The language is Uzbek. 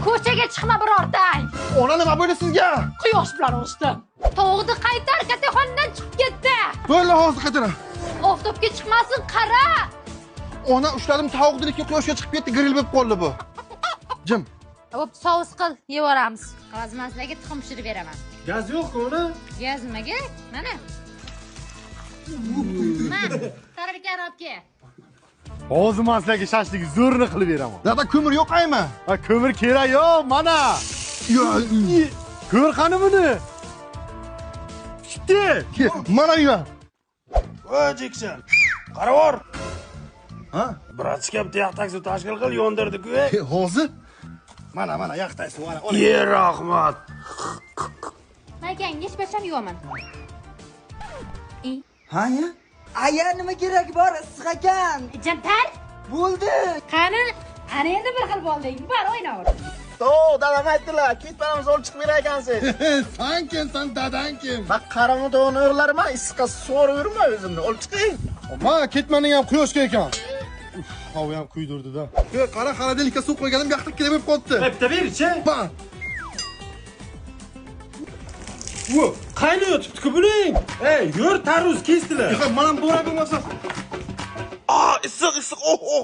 Ko'chaga chiqma birortang. Ona nima bo'ldi sizga? Quyosh bilan urishdim. Tovuqni qaytar, kattaxonadan chiqib ketdi. Bo'ldi, hozir qaytara. Oftobga chiqmasin, qara. Ona ushladim, tovuqni quyoshga chiqib ketdi, grill bo'lib qoldi bu. Jim. Hop, sous qil, yevoramiz. Qazmaslarga tuxum pishirib beraman. Gaz yo'q-ku uni? Gaz nimaga? Mana. Mana, tarbikan olib kel. Hozir men sizlarga shashlik zo'rini qilib beraman. Dada ko'mir yo'qaymi? Ha, ko'mir kerak yo'q, mana. Ko'r qani buni? Chiqdi. Mana yu. Voy Jekson. Qaravor. Ha? Bratska bitta yaq taksi tashkil qil, yondirdi-ku. Hozir? Mana yaq taksi mana. Ye rahmat. Makang, necha bacham yuvaman. Ha ya? Aya nima kerak bor issiq ekan. Jantar, Bo'ldi. qani? Ana endi bir xil bo'lding. Bar o'ynaver. Dadam aytdilar, ketmanimiz olib chiqib berar ekansiz. Sen kimsan, dadang kim? Bak qarama to'g'ni o'g'larman, issiqqa so'rib yurma o'zimni. Olib chiqing. Ma ketmaning ham quyoshga ekan. Havo ham kuydirdi-da. Qara, xaladelikka suv qo'yganim yoqda kelib qolibdi. Bitta ber-chi. Ba. Wo, qaynayotibdi-ku buning. Ey, yur, tarvuz kesdilar. Mana bora bo'lmasa. Issiq. Oh.